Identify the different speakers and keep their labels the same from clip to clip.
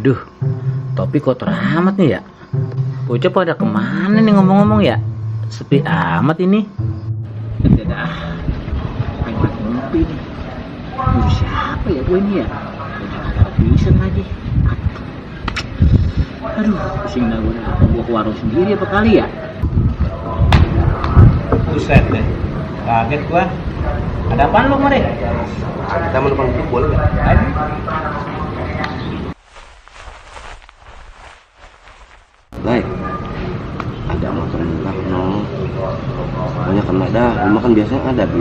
Speaker 1: Aduh, topi kotor amat nih ya. Bocah pada kemana nih ngomong-ngomong ya? Sepi amat ini. Dadah, pengen mati ngopi nih. Siapa ya gue ini ya? Udah ada habisan lagi. Aduh, pusing dah gue. Gue ke warung sendiri apa kali ya? Buset deh, kaget gue. Ada apaan lo kemarin?
Speaker 2: Kita mau numpang duduk boleh nggak?
Speaker 1: Ayo.
Speaker 2: Baik, ada motor murah no. Banyak kena dah, rumah kan biasanya ada bi.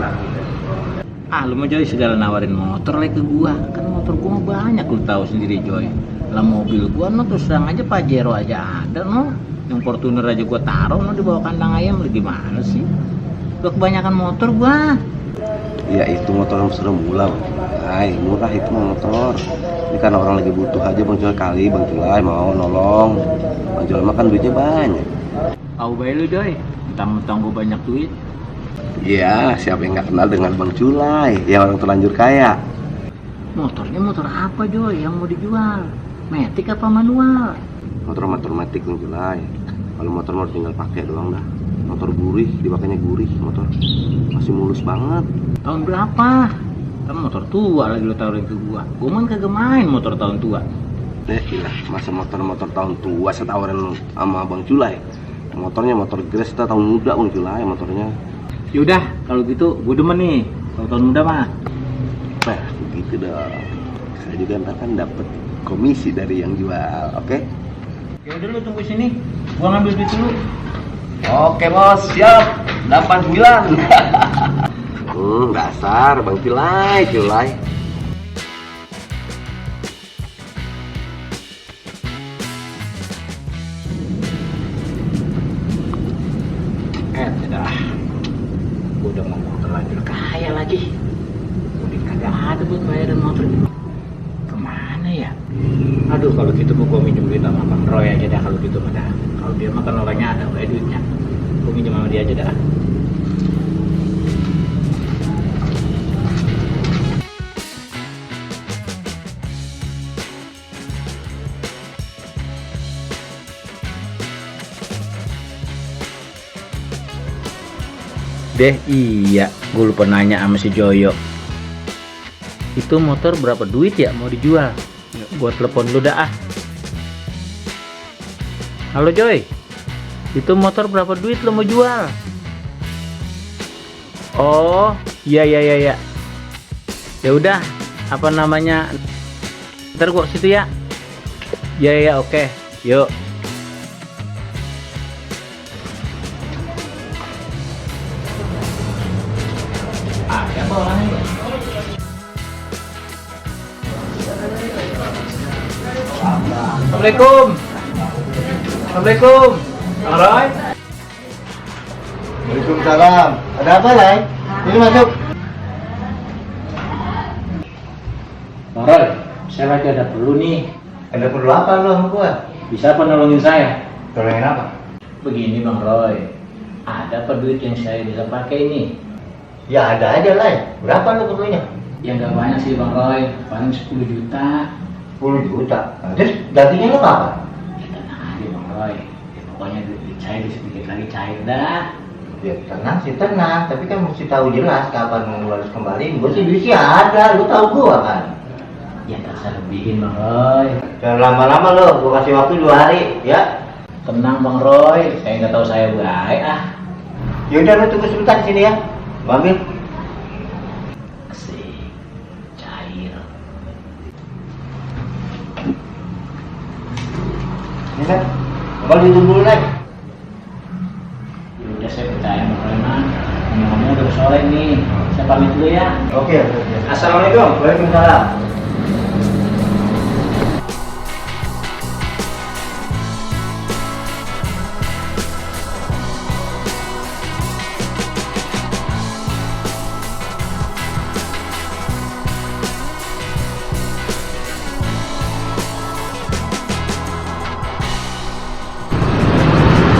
Speaker 1: Ah, lu mau Joy segala nawarin motor lagi ke gua. Kan motor gua mah banyak, lu tahu sendiri Joy. Lah mobil gua no terus terang aja Pajero aja ada no. Yang Fortuner aja gua taruh no di bawah kandang ayam, lu gimana sih? Gua kebanyakan motor gua.
Speaker 2: Ya itu motor yang serem mula. Hai, murah itu motor. Ini karena orang lagi butuh aja Bang Julai kali, Bang Julai mau nolong. Bang Julai makan duitnya banyak.
Speaker 1: Tahu bae lu Joy, mentang-mentang gua banyak duit.
Speaker 2: Iya, siapa yang nggak kenal dengan Bang Julai, yang orang terlanjur kaya.
Speaker 1: Motornya motor apa Joy yang mau dijual? Matic apa manual?
Speaker 2: Motor matic Bang Julai. Kalau motor tinggal pakai doang dah. Motor gurih, dipakainya gurih motor. Masih mulus banget.
Speaker 1: Tahun berapa? Kan motor tua lagi lu tawarin ke gua. Gua mah kagak main motor tahun tua.
Speaker 2: Gila, masa motor tahun tua setawaran sama Bang Julai. Motornya motor Grace tahun muda Bang Julai motornya.
Speaker 1: Yaudah, kalau gitu gue demen nih. Kalau tahun muda mah.
Speaker 2: Nah, begitu dong. Saya juga ntar kan dapat komisi dari yang jual, oke?
Speaker 1: Ya udah lu tunggu sini. Gua ngambil duit dulu.
Speaker 2: Oke bos, siap. 89. Dasar Bang Julai.
Speaker 1: Dah. Gua udah mau terlanjur kaya lagi. Udah kagak ada buat bayaran motor. Kemana ya? Aduh, kalau gitu gua minjem duit sama Bang Roy aja dah kalau gitu mah dah. Kalau dia mah kan orangnya ada bae duitnya. Gua minjem sama dia aja dah. Deh, iya, gue lupa nanya sama si Joyo. Itu motor berapa duit ya mau dijual? Gue telepon dulu dah ah. Halo Joy, itu motor berapa duit lo mau jual? Oh, iya. Ya udah, apa namanya? Ntar gue ke situ ya. Ya, oke. Yuk. Assalamualaikum. Alright.
Speaker 2: Waalaikumsalam. Ada apa Lai? Ini masuk.
Speaker 1: Bang Roy, saya lagi ada perlu nih.
Speaker 2: Ada perlu apa lo sama gua?
Speaker 1: Bisa apa nolongin saya?
Speaker 2: Tolongin apa?
Speaker 1: Begini Bang Roy, ada apa duit yang saya bisa pakai nih?
Speaker 2: Ya ada aja Lai. Berapa lo perlunya?
Speaker 1: Ya nggak banyak sih Bang Roy, paling 10 juta.
Speaker 2: 10 juta. Nah, terus gantinya lo apa?
Speaker 1: Ya tenang aja Bang Roy, ya, pokoknya duit cair sedikit lagi cair dah.
Speaker 2: Ya tenang sih tenang, tapi kan mesti tahu jelas kapan mau harus kembali. Gue sih duitnya ada, lu tahu gua kan.
Speaker 1: Ya tak usah lebihin Bang Roy.
Speaker 2: Jangan lama-lama lo, gua kasih waktu 2 hari, ya.
Speaker 1: Tenang Bang Roy, saya nggak tahu saya baik ah.
Speaker 2: Ya udah lo tunggu sebentar di sini ya. Gua ambil.
Speaker 1: Asik, cair.
Speaker 2: Ini kan, kalau ditunggu dulu lagi.
Speaker 1: Udah saya percaya Bang Roy mah. Ngomongnya udah sore nih. Saya pamit dulu ya.
Speaker 2: Oke. Assalamualaikum. Waalaikumsalam.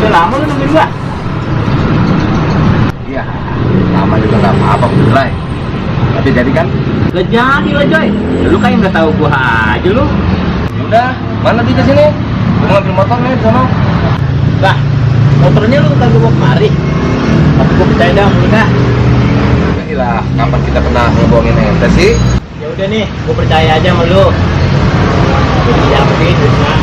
Speaker 1: Udah lama lu nungguin gua?
Speaker 2: Iya, lama juga nggak apa-apa mulai. Tapi jadi kan?
Speaker 1: Gak jadi lah Joy. Lu kayak nggak tahu gua aja lu.
Speaker 2: Udah, Mana di sini? Gua ngambil motor nih sono.
Speaker 1: Lah, motornya lu kagak bawa kemari. Tapi gua percaya dah sama lu dah.
Speaker 2: Gila, kapan kita pernah ngebohongin ente sih?
Speaker 1: Ya udah nih, gua percaya aja sama lu. Gua siapin duitnya.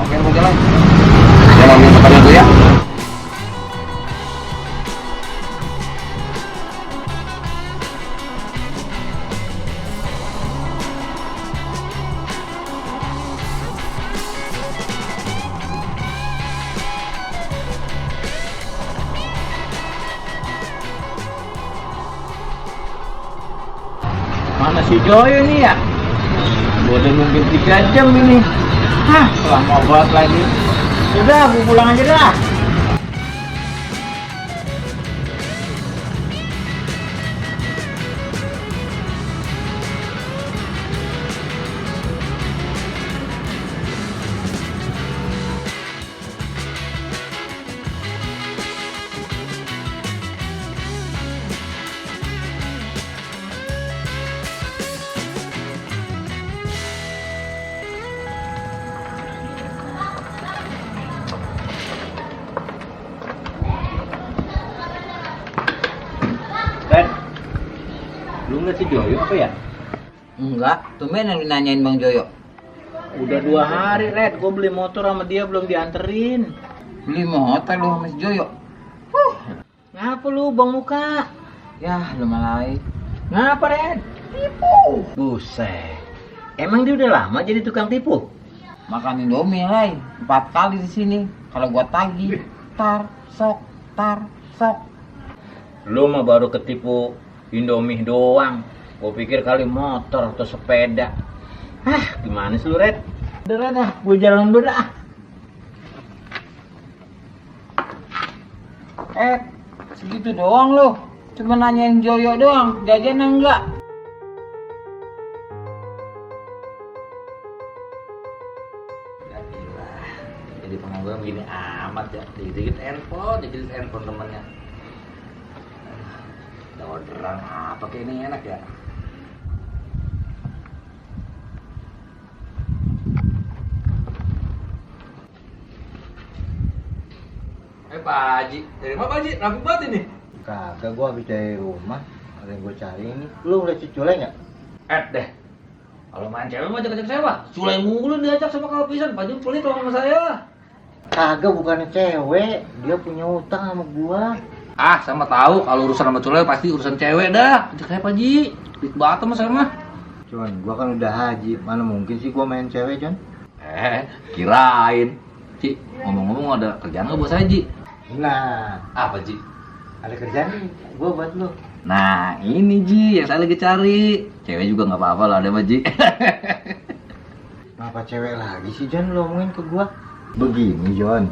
Speaker 2: Oke, mau jalan. Saya ambil motornya dulu ya.
Speaker 1: Mana si Joyo nih ya? Gua udah nungguin 3 jam ini. Hah, lama banget lagi. Udah, gua pulang aja dah. Red, lu ngeliat si Joyo apa ya?
Speaker 3: Enggak, tumben yang dinanyain Bang Joyo.
Speaker 1: Udah 2 hari, Red. Gua beli motor sama dia belum dianterin.
Speaker 3: Beli motor lu sama si Joyo.
Speaker 1: Ngapa lu bang muka?
Speaker 3: Ya, lu malai.
Speaker 1: Ngapa, Red? Tipu. Buset. Emang dia udah lama jadi tukang tipu?
Speaker 3: Makan Indomie, Lai. 4 kali di sini. Kalau gua tagih, tar, sok.
Speaker 1: Lu mah baru ketipu Indomie doang. Gua pikir kali motor atau sepeda. Hah, gimana sih lu, Red? Udah, Red, gua jalan dulu dah.
Speaker 3: Segitu doang lu. Cuma nanyain Joyo doang, jajan enggak?
Speaker 1: Ya gila. Jadi pengangguran gini amat ya. Dikit-dikit handphone temennya. Ada orderan apa kayak ini enak ya?
Speaker 2: Pak Haji, dari mana Pak Haji? Rapi banget ini.
Speaker 4: Kagak, gua habis dari rumah. Ada yang gua cari ini. Lu udah cucu nggak?
Speaker 2: Deh. Kalau main cewek mah ajak-ajak sewa. Sulai mulu diajak sama kalau pisan. Pak Haji pelit sama saya.
Speaker 4: Kagak, bukannya cewek. Dia punya utang sama gua.
Speaker 2: Ah, sama tahu kalau urusan sama cewek pasti urusan cewek dah. Ajak saya Pak Haji. Pelit banget sama saya mah.
Speaker 4: Cuman gua kan udah haji. Mana mungkin sih gua main cewek, Jon?
Speaker 2: Kirain. Ci, ngomong-ngomong ada kerjaan nggak buat saya, Ji?
Speaker 4: Nah,
Speaker 2: Apa, Ji?
Speaker 4: ada kerjaan nih. Gua buat lu.
Speaker 2: Nah, ini Ji yang saya lagi cari. Cewek juga nggak apa-apa lah ada mah, Ji.
Speaker 4: Kenapa cewek lagi sih, Jon? Lu omongin ke gua. Begini, Jon.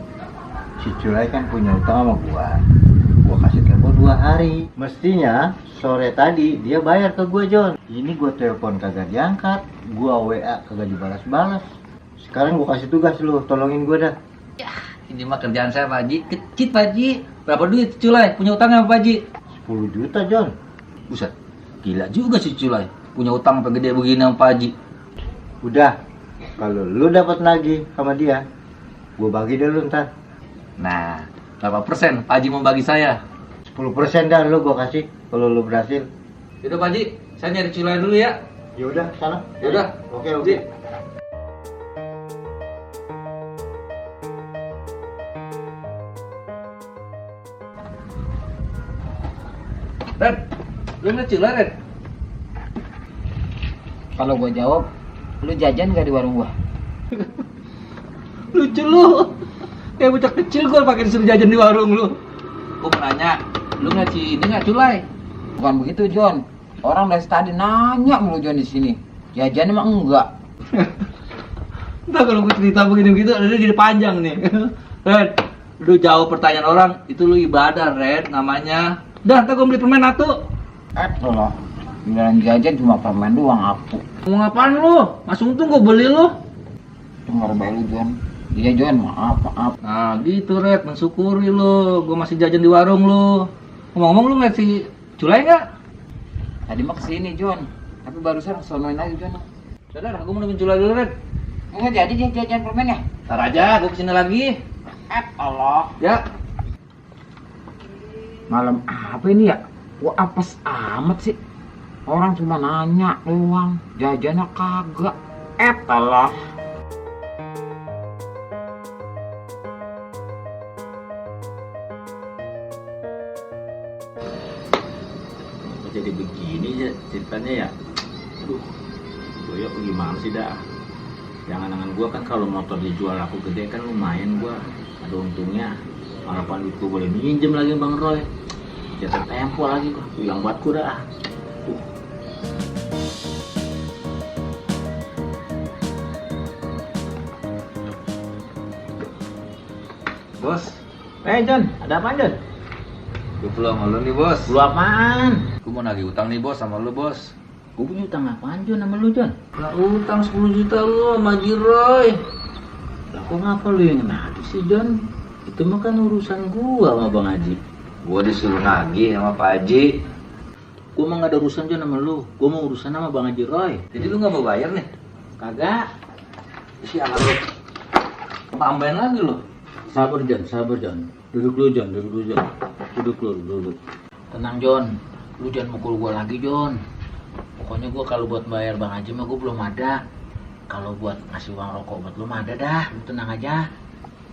Speaker 4: Si Culai kan punya utang sama gua. Gua kasih tempo 2 hari. Mestinya sore tadi dia bayar ke gua, Jon. Ini gua telepon kagak diangkat. Gua WA kagak dibalas-balas. Sekarang gua kasih tugas lu, tolongin gua dah.
Speaker 2: Ini mah kerjaan saya, Pak Haji. Kecil, Pak Haji. Berapa duit, Culai? Punya utangnya apa, Pak Haji?
Speaker 4: 10 juta, Jon.
Speaker 2: Buset, gila juga si Culai. Punya utang sampai gede begini sama Pak Haji.
Speaker 4: Udah, kalau lu dapat nagih sama dia, gua bagi deh lu ntar.
Speaker 2: Nah, berapa persen Pak Haji mau bagi saya?
Speaker 4: 10% dah lu gua kasih kalau lu berhasil.
Speaker 2: Yaudah Pak Haji, saya nyari Culai dulu ya.
Speaker 4: Ya udah, sana.
Speaker 2: Yaudah,
Speaker 4: Oke.
Speaker 2: Ji. Red, lu ngeliat Culai, Red?
Speaker 3: Kalau gua jawab, lu jajan gak di warung gua?
Speaker 2: Lucu lu. Kayak bocah kecil gua pakai disuruh jajan di warung lu. Gua mau nanya, lu ngeliat si ini nggak Culai?
Speaker 3: Bukan begitu, Jon. Orang dari tadi nanya mulu Jon di sini. Jajan emang enggak.
Speaker 2: Entah kalau gue cerita begini-begitu, ada jadi panjang nih. Red, lu jawab pertanyaan orang, itu lu ibadah, Red, namanya. Dah, ntar gue beli permen atu.
Speaker 3: Loh, bilang jajan cuma permen doang aku.
Speaker 2: Mau ngapain lu? Mas untung gue beli lu.
Speaker 3: Dengar baik lu, Jon. Iya, Jon, maaf.
Speaker 2: Nah, gitu, Red, mensyukuri lu. Gue masih jajan di warung lu. Ngomong-ngomong lu ngeliat si Culai nggak?
Speaker 3: Tadi mah kesini, Jon. Tapi Tapi barusan sonoin lagi Jon.
Speaker 1: Saudara, aku mau nemuin Culai dulu, Red.
Speaker 3: Enggak jadi dia jajan permen ya?
Speaker 1: Ntar aja, gue kesini lagi.
Speaker 3: Allah.
Speaker 1: Ya.
Speaker 3: Malam apa ini ya? Kok apes amat sih? Orang cuma nanya doang, jajannya kagak. Allah.
Speaker 1: Jadi begini ya ceritanya ya. Aduh, Boyo gimana sih dah? Jangan-jangan gua kan kalau motor dijual aku gede kan lumayan gua ada untungnya. Harapan duit gua boleh minjem lagi Bang Roy. Jatuh tempo lagi gua, hilang buat gua dah. Bos, John, ada apa John?
Speaker 2: Gue pulang sama lu nih bos.
Speaker 1: Lu apaan?
Speaker 2: Gue mau nagih utang nih bos sama lu bos.
Speaker 1: Gue punya utang apaan John sama lu John?
Speaker 2: Lah utang 10 juta lu sama Jiroy.
Speaker 1: Lah kok ngapa lu yang nagih sih John? Itu mah kan urusan gua sama Bang Haji.
Speaker 2: Gue disuruh nagih sama Pak Haji.
Speaker 1: Gua mah gak ada urusan John sama lu. Gua mau urusan sama Bang Haji Roy.
Speaker 2: Jadi lu gak mau bayar nih?
Speaker 1: Kagak.
Speaker 2: Siapa lu? Tambahin lagi lu.
Speaker 1: Sabar John. Duduk dulu John. Duduk. Tenang John. Lu jangan mukul gua lagi John. Pokoknya gua kalau buat bayar Bang Haji mah gua belum ada. Kalau buat ngasih uang rokok buat lu mah ada dah. Lu tenang aja.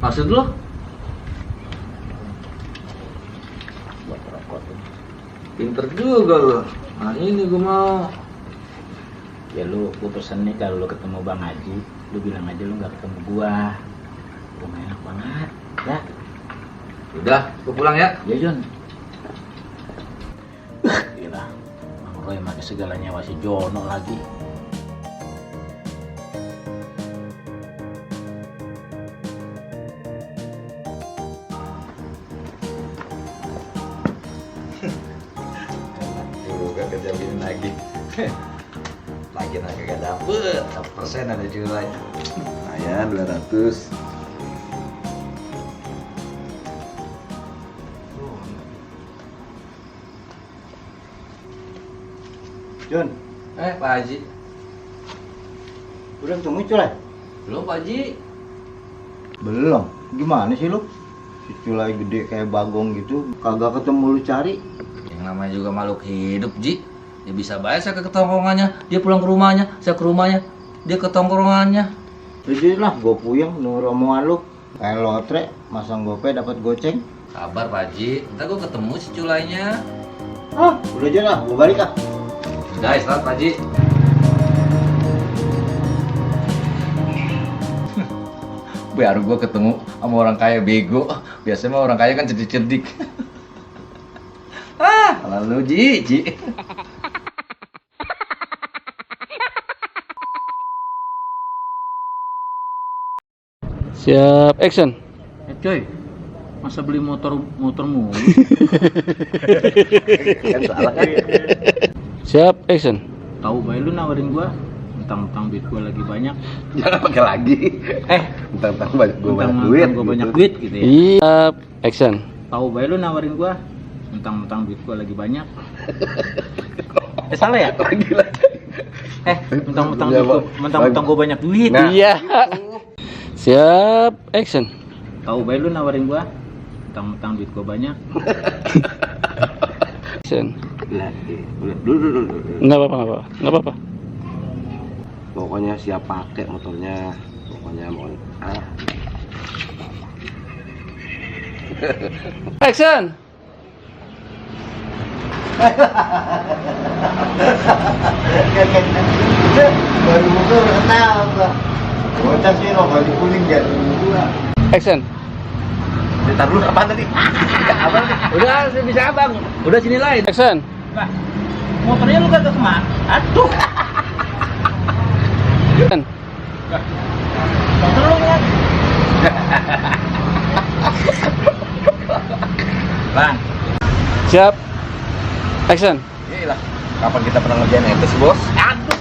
Speaker 2: Maksud lu?
Speaker 1: Buat rokok tuh.
Speaker 2: Pinter juga lu. Nah ini gue mau.
Speaker 1: Ya lu, gua pesen nih kalau lu ketemu Bang Haji, lu bilang aja lu nggak ketemu gua. Gua gak enak banget, ya.
Speaker 2: Udah, gue pulang ya.
Speaker 1: Ya John. Gila, Bang Roy pakai segala nyawa si Jono lagi.
Speaker 2: Juga kerja bini lagi. Lagi gak dapet, 1% ada Culai. Lumayan 200.
Speaker 4: John,
Speaker 2: Pak Haji.
Speaker 4: udah ketemu Culai?
Speaker 2: Belum Pak Haji.
Speaker 4: Belum. Gimana sih lu? Si Culai gede kayak bagong gitu, kagak ketemu lu cari.
Speaker 2: Yang namanya juga makhluk hidup Ji. Ya bisa baik saya ke tongkrongannya, dia pulang ke rumahnya, saya ke rumahnya, dia ke tongkrongannya.
Speaker 4: Jadi lah, gue puyeng denger omongan lu. Kayak lotre, masang gope dapat goceng.
Speaker 2: Kabar Pak Haji, ntar gue ketemu si Culainya.
Speaker 4: Ah, udah aja lah, gue balik ah.
Speaker 2: Udah istirahat Pak Haji. Baru gue ketemu sama orang kaya bego. Biasanya mah orang kaya kan cerdik-cerdik. Lalu Ji.
Speaker 5: Siap, action.
Speaker 1: Coy, masa beli motor mulu?
Speaker 2: Kan salah kan?
Speaker 5: Siap, action.
Speaker 1: Tahu bae lu nawarin gua, mentang-mentang duit gua lagi banyak.
Speaker 2: Jangan pakai lagi. Mentang-mentang gue banyak duit.
Speaker 1: Gua banyak duit gitu ya.
Speaker 5: Siap, action.
Speaker 1: Tahu bae lu nawarin gua, mentang-mentang duit gua lagi banyak. Salah ya?
Speaker 2: Gila.
Speaker 1: Mentang-mentang gua banyak duit.
Speaker 2: Nah.
Speaker 5: Iya. Siap, action.
Speaker 1: Tahu bae lu nawarin gua, mentang-mentang duit gua banyak.
Speaker 5: Action.
Speaker 2: Dulu.
Speaker 5: Enggak apa-apa.
Speaker 2: Pokoknya siap pakai motornya. Pokoknya mau.
Speaker 5: Action.
Speaker 4: Baru buka kenal gua. Bocah sih lo baju kuning jadi gua.
Speaker 5: Action.
Speaker 2: Bentar dulu apaan tadi? Abang nih.
Speaker 1: Udah, bisa abang. Udah sini lain.
Speaker 5: Action.
Speaker 1: Nah, motornya lu kagak kemana? Aduh.
Speaker 5: Action.
Speaker 1: Motor lu kan? Bang,
Speaker 5: Siap. Action.
Speaker 2: Gila. Kapan kita pernah ngerjain itu sih, Bos?
Speaker 1: aduh.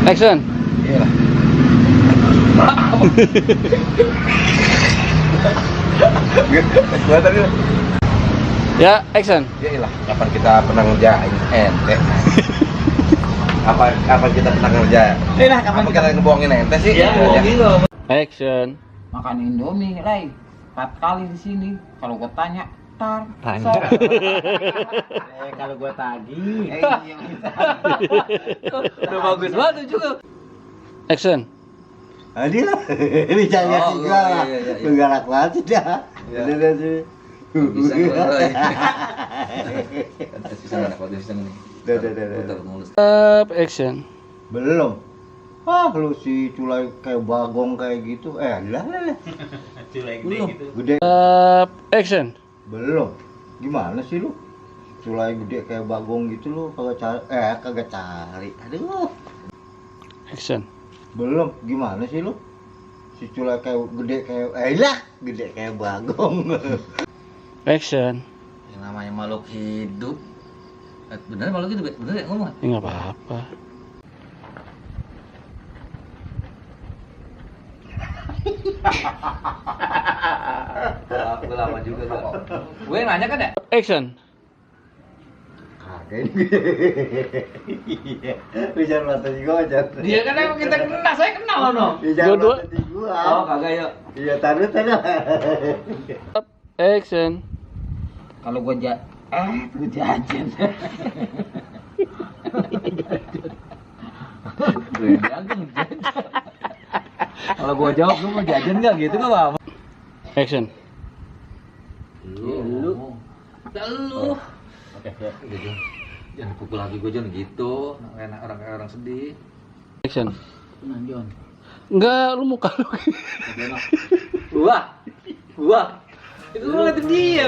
Speaker 5: Action.
Speaker 2: Gila. Gua tadi
Speaker 5: Ya, action.
Speaker 2: Ya ilah, kapan kita pernah ngerjain ente? Kapan kita pernah ngerjain?
Speaker 4: Ilah,
Speaker 2: Kapan kita ngebohongin ente sih?
Speaker 4: Ya, bohongin lo.
Speaker 5: Action.
Speaker 3: Makan Indomie, Ray. 4 kali di sini. Kalau gua tanya, tar.
Speaker 5: Tanya.
Speaker 3: sok.
Speaker 4: Kalau gua tagih.
Speaker 3: Iya bisa.
Speaker 1: Udah bagus banget tuh juga.
Speaker 5: Action.
Speaker 4: Dia ini cari
Speaker 1: Oh,
Speaker 4: juga.
Speaker 1: iya.
Speaker 4: Lu galak banget sih dah.
Speaker 1: Iya.
Speaker 4: Udah sih.
Speaker 1: Bisa ngeroy. Bisa nggak kalau bisa nih.
Speaker 4: Udah.
Speaker 1: Mulus.
Speaker 5: Action.
Speaker 4: Belum. Lu si culai kayak bagong kayak gitu. Lah.
Speaker 1: Belum.
Speaker 4: Gede.
Speaker 5: Action.
Speaker 4: Belum. Gimana sih lu? Culai gede kayak bagong gitu lu kagak cari. Aduh.
Speaker 5: Action.
Speaker 4: Belum. Gimana sih lu? Si culai kayak gede kayak lah, gede kayak bagong.
Speaker 5: Action.
Speaker 1: Yang namanya makhluk hidup. Bener makhluk hidup, bener ya ngomong.
Speaker 5: Ya, nggak apa-apa.
Speaker 1: Gue lama juga gua. Gue yang nanya kan ya?
Speaker 5: Action.
Speaker 4: Kagak. Bisa mata juga aja.
Speaker 1: Dia kan emang kita kenal, saya kenal loh no.
Speaker 5: Dua-dua.
Speaker 1: Oh kagak ya.
Speaker 4: Iya, taruh.
Speaker 5: Action.
Speaker 3: Kalau gua gua jajan.
Speaker 1: Gue yang jajan. Kalau gue jawab gue mau jajan nggak gitu nggak apa?
Speaker 5: Action.
Speaker 1: Lu. Oke. Jangan pukul lagi gue Jon gitu. Enak orang sedih.
Speaker 5: Action.
Speaker 1: Tenang Jon.
Speaker 5: Enggak, lu muka lu.
Speaker 1: Gua. Itu lu ngeliatin dia.